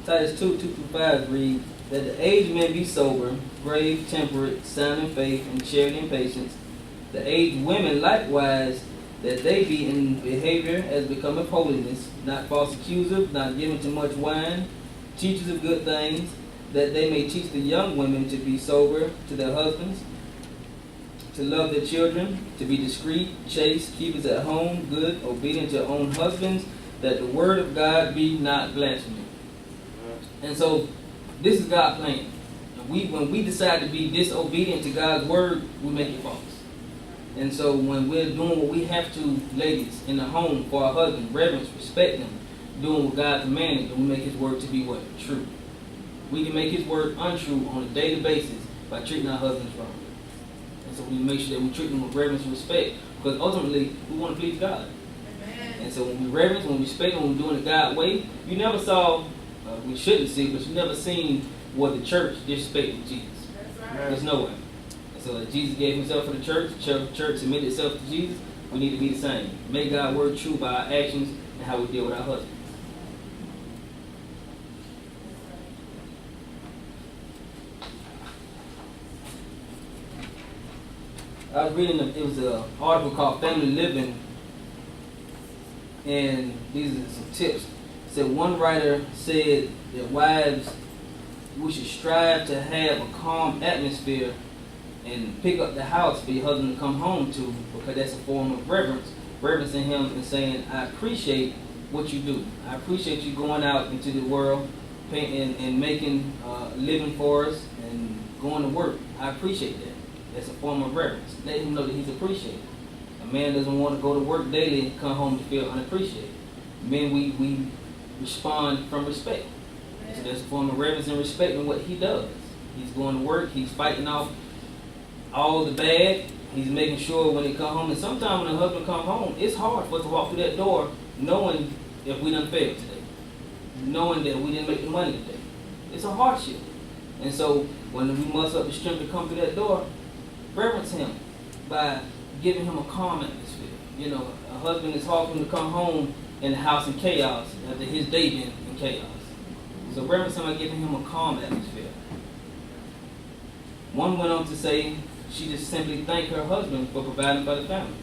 Titus 2:2-5 reads, "That the aged men be sober, grave, temperate, sound in faith, and charity and patience. The aged women likewise, that they be in behavior as becometh holiness, not false accusers, not given to much wine, teachers of good things, that they may teach the young women to be sober to their husbands, to love their children, to be discreet, chaste, keepers at home, good, obedient to their own husbands, that the word of God be not blasphemed." And so, this is God's plan. When we decide to be disobedient to God's word, we make it false. And so, when we're doing what we have to, ladies, in the home for our husband, reverence, respect them, doing what God commanded, then we make his word to be what? True. We can make his word untrue on a daily basis by treating our husbands wrong. And so we make sure that we treat them with reverence and respect, because ultimately, we want to please God. Amen. And so when we reverence, when we respect, when we're doing it God's way, you never saw, we shouldn't see, but you never seen where the church disrespected Jesus. That's right. There's no way. And so as Jesus gave himself for the church submitted itself to Jesus, we need to be the same. Make God's word true by our actions and how we deal with our husbands. I was reading, it was an article called Family Living, and these are some tips. It said one writer said that wives, we should strive to have a calm atmosphere and pick up the house for your husband to come home to, because that's a form of reverence, reverencing him and saying, I appreciate what you do. I appreciate you going out into the world and making a living for us and going to work. I appreciate that. That's a form of reverence. Let him know that he's appreciated. A man doesn't want to go to work daily and come home to feel unappreciated. Men, we respond from respect. So that's a form of reverence and respect in what he does. He's going to work, he's fighting off all the bad, he's making sure when he come home, and sometimes when a husband come home, it's hard for us to walk through that door knowing if we done failed today, knowing that we didn't make the money today. It's a hardship. And so when we muster up the strength to come through that door, reverence him by giving him a calm atmosphere. You know, a husband is hard for him to come home in the house in chaos after his day been in chaos. So reverence him by giving him a calm atmosphere. One went on to say she just simply thanked her husband for providing for the family.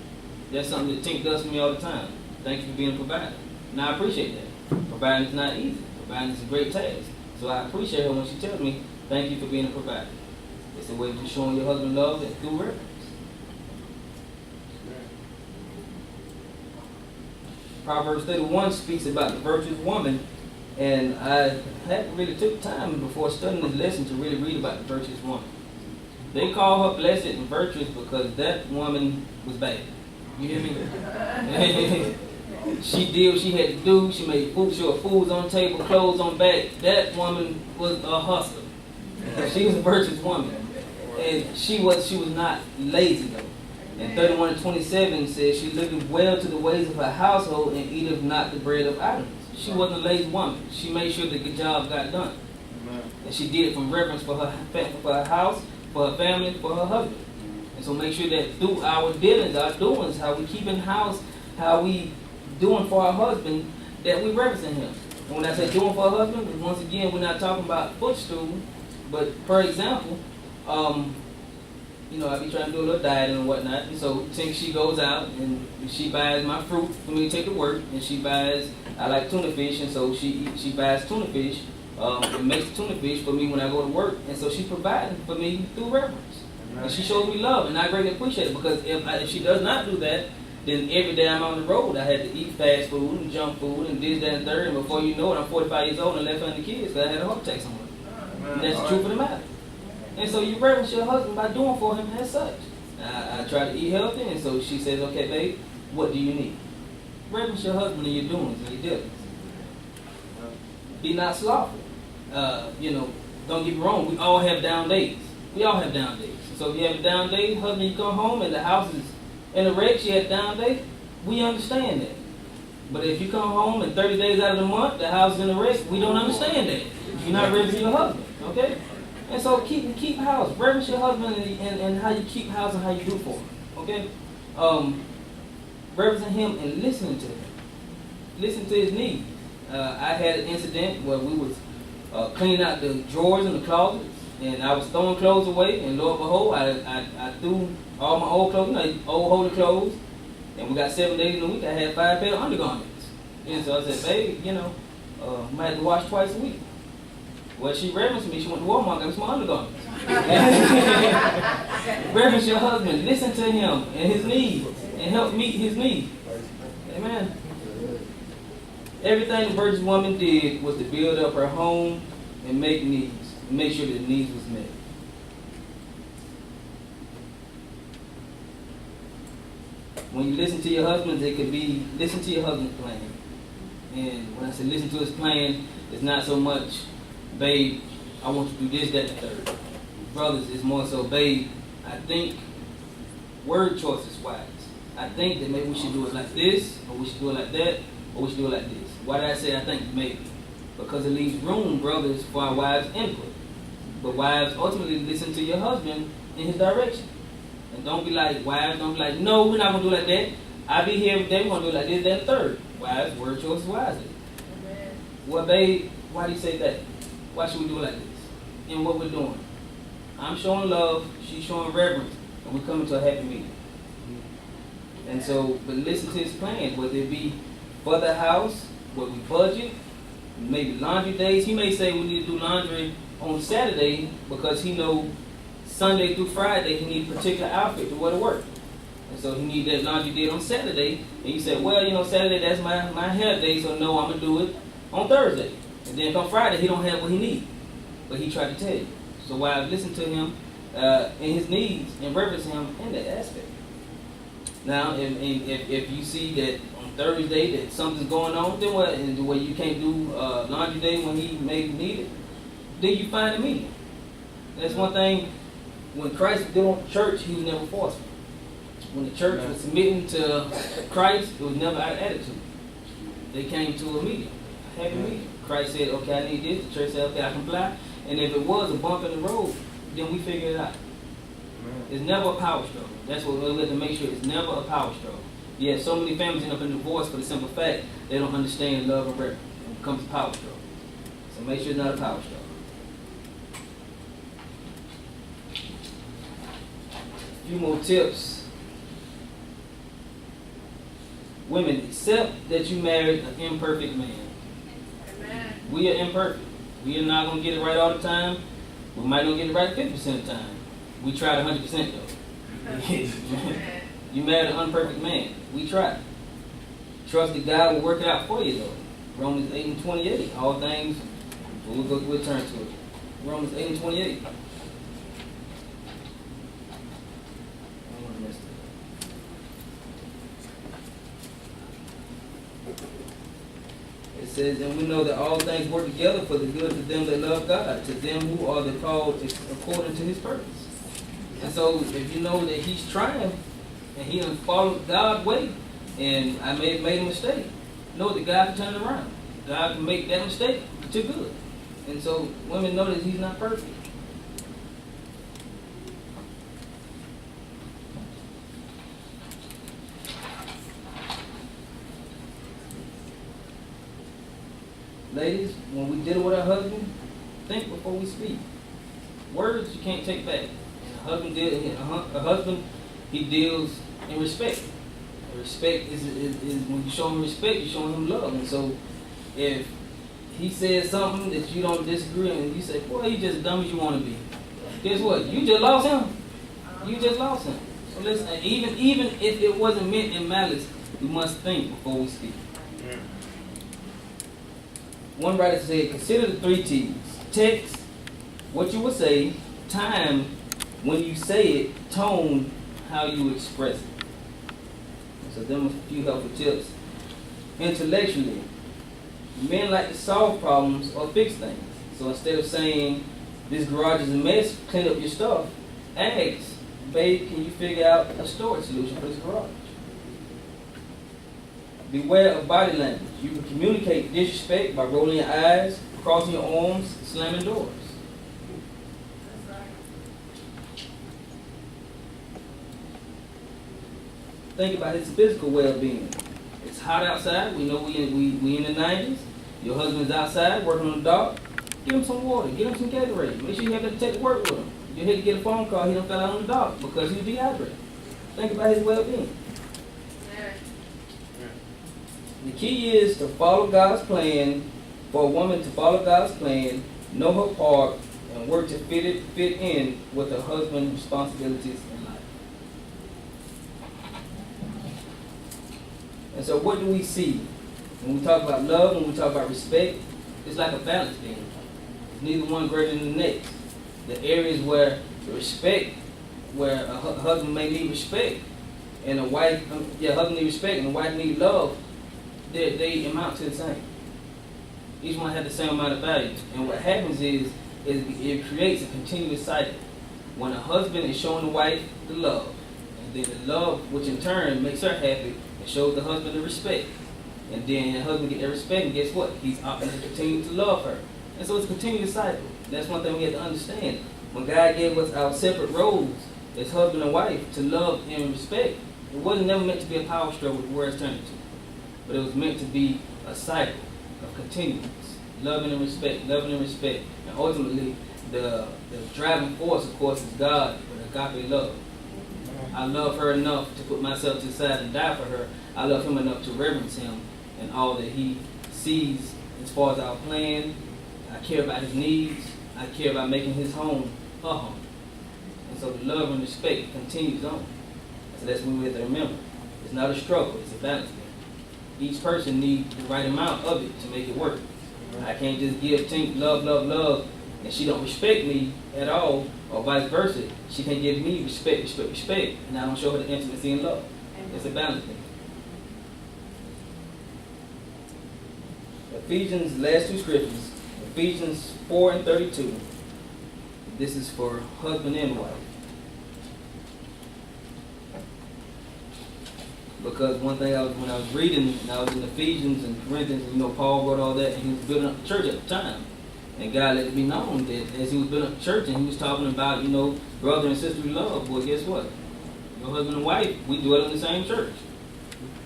That's something that Tink does for me all the time. Thank you for being a provider. And I appreciate that. Providing is not easy. Providing is a great task. So I appreciate her when she tells me, thank you for being a provider. It's a way of just showing your husband love and through reverence. Proverbs 31 speaks about the virtuous woman, and I hadn't really took time before studying this lesson to really read about the virtuous woman. They call her blessed and virtuous because that woman was bad. You hear me? She did what she had to do. She made food, sure food's on the table, clothes on back. That woman was a hustler. She was a virtuous woman. And she was not lazy though. And 31:27 says she looked well to the ways of her household and eateth not the bread of idleness. She wasn't a lazy woman. She made sure that the job got done. And she did it from reverence for her house, for her family, for her husband. And so make sure that through our dealings, our doings, how we keep in house, how we doing for our husband, that we represent him. And when I say doing for our husband, once again, we're not talking about footstool, but for example, I be trying to do a little dieting and whatnot. And so since she goes out and she buys my fruit for me to take to work, and I like tuna fish, and so she buys tuna fish, and makes tuna fish for me when I go to work. And so she's providing for me through reverence. Amen. And she shows me love, and I greatly appreciate it, because if she does not do that, then every day I'm on the road, I had to eat fast food and junk food and this, that, and third. And before you know it, I'm 45 years old and left under kids because I had a heart attack somewhere. Amen. And that's the truth of the matter. And so you reverence your husband by doing for him as such. I try to eat healthy, and so she says, okay, babe, what do you need? Reverence your husband in your doings and your dealings. Be not slothful. Don't get me wrong, we all have down days. We all have down days. So if you have a down day, husband, you come home and the house is in a wreck, she had a down day, we understand that. But if you come home and 30 days out of the month, the house is in a wreck, we don't understand that. You're not reverencing your husband, okay? And so keep house. Reverence your husband and how you keep house and how you do for him, okay? Reverencing him and listening to him. Listen to his needs. I had an incident where we was cleaning out the drawers in the closets, and I was throwing clothes away, and lo and behold, I threw all my old clothes, old holy clothes, and we got 7 days in a week. I had 5 pairs of undergarments. And so I said, babe, might have to wash twice a week. Well, she reverenced me. She went to Walmart and got me some undergarments. Reverence your husband. Listen to him and his needs, and help meet his needs. Amen. Everything the virgin woman did was to build up her home and make sure that the needs was met. When you listen to your husband, it could be listen to your husband's plan. And when I say listen to his plan, it's not so much, babe, I want you to do this, that, and the third. Brothers, it's more so, babe, I think word choice is wise. I think that maybe we should do it like this, or we should do it like that, or we should do it like this. Why did I say I think maybe? Because it leaves room, brothers, for our wives' input. But wives, ultimately listen to your husband in his direction. And don't be like, wives, don't be like, no, we're not going to do it like that. I be here every day, we're going to do it like this, that, and third. Wives, word choice wisely. Amen. Well, babe, why do you say that? Why should we do it like this? And what we're doing. I'm showing love, she's showing reverence, and we're coming to a happy meeting. And so, but listen to his plan, whether it be for the house, where we budget, maybe laundry days. He may say we need to do laundry on Saturday because he know Sunday through Friday he need a particular outfit to wear to work. And so he need that laundry did on Saturday. And you said, well, Saturday that's my hair day, so no, I'm going to do it on Thursday. And then come Friday, he don't have what he need. But he tried to tell you. So while I listen to him in his needs and reverence him in that aspect. Now, if you see that on Thursday that something's going on, then what? And the way you can't do laundry day when he maybe need it, then you find a medium. That's one thing. When Christ did on church, he was never forceful. When the church was submitting to Christ, it was never out of attitude. They came to a medium, a happy medium. Christ said, okay, I need this. The church said, okay, I comply. And if it was a bump in the road, then we figure it out. It's never a power struggle. That's what we have to make sure. It's never a power struggle. Yeah, so many families end up in divorce for the simple fact they don't understand love and reverence. It becomes a power struggle. So make sure it's not a power struggle. A few more tips. Women, accept that you married an imperfect man. Amen. We are imperfect. We are not going to get it right all the time. We might not get it right 50% of the time. We tried 100% though. You married an unperfect man. We tried. Trust that God will work it out for you though. Romans 8:28. All things, we'll turn to it. Romans 8:28. says, and we know that all things work together for the good to them that love God, to them who are the called according to his purpose. And so if you know that he's trying and he done followed God's way, and I may have made a mistake, know that God can turn it around. God can make that mistake to good. And so women know that he's not perfect. Ladies, when we deal with our husband, think before we speak. Words you can't take back. A husband, he deals in respect. Respect is when you show him respect, you show him love. And so if he says something that you don't disagree and you say, boy, you just dumb as you want to be. Guess what? You just lost him. You just lost him. So listen, even if it wasn't meant in malice, we must think before we speak. One writer said, consider the 3 T's. Text, what you will say. Time, when you say it. Tone, how you express it. So them a few helpful tips. Intellectually, men like to solve problems or fix things. So instead of saying, this garage is a mess, clean up your stuff, ask, babe, can you figure out a storage solution for this garage? Beware of body language. You can communicate disrespect by rolling your eyes, crossing your arms, slamming doors. Think about his physical well-being. It's hot outside. We know we in the 90s. Your husband's outside working on the dock. Give him some water. Give him some Gatorade. Make sure you have to take work with him. You had to get a phone call. He done fell out on the dock because he's dehydrated. Think about his well-being. The key is to follow God's plan. For a woman to follow God's plan, know her part, and work to fit in with her husband's responsibilities in life. And so what do we see? When we talk about love, when we talk about respect, it's like a balance beam. Neither one greater than the next. The areas where the respect, where a husband may need respect, and a wife, husband need respect, and a wife need love, they amount to the same. Each one has the same amount of value. And what happens is it creates a continuous cycle. When a husband is showing the wife the love, and then the love, which in turn makes her happy, and shows the husband the respect. And then the husband gets that respect, and guess what? He's opting to continue to love her. And so it's a continuous cycle. That's one thing we have to understand. When God gave us our separate roles as husband and wife to love and respect, it wasn't never meant to be a power struggle where it's turned into. But it was meant to be a cycle of continuance, loving and respect, and ultimately the driving force, of course, is God, but agape love. I love her enough to put myself to the side and die for her. I love him enough to reverence him and all that he sees as far as our plan. I care about his needs. I care about making his home a home. And so the love and respect continues on. So that's what we have to remember. It's not a struggle, it's a balance. Each person needs the right amount of it to make it work. I can't just give Tink love, and she don't respect me at all, or vice versa. She can give me respect, and I don't show her the intimacy and love. It's a balance thing. Ephesians, last 2 scriptures, Ephesians 4 and 32. This is for husband and wife. Because one thing when I was reading, and I was in Ephesians and Corinthians, Paul wrote all that, and he was building up the church at the time. And God let it be known that as he was building up the church, and he was talking about, brother and sisterly love, well, guess what? Your husband and wife, we dwell in the same church.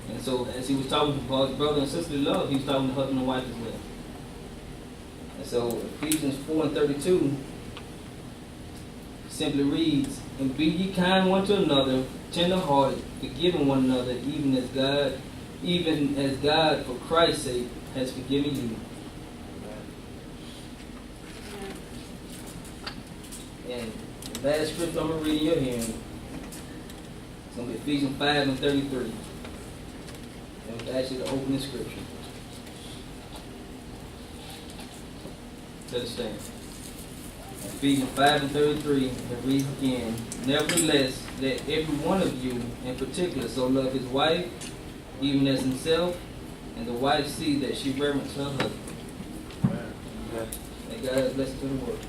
And so as he was talking about brother and sisterly love, he was talking to husband and wife as well. And so Ephesians 4 and 32 simply reads, and be ye kind one to another, tender-hearted, forgiving one another, even as God, for Christ's sake, has forgiven you. And the last scripture I'm going to read in your hearing is going to be Ephesians 5 and 33. That was actually the opening scripture. Let us stand. Ephesians 5 and 33, and read again. Nevertheless, let every one of you in particular so love his wife, even as himself, and the wife see that she reverence her husband. And God bless to the word.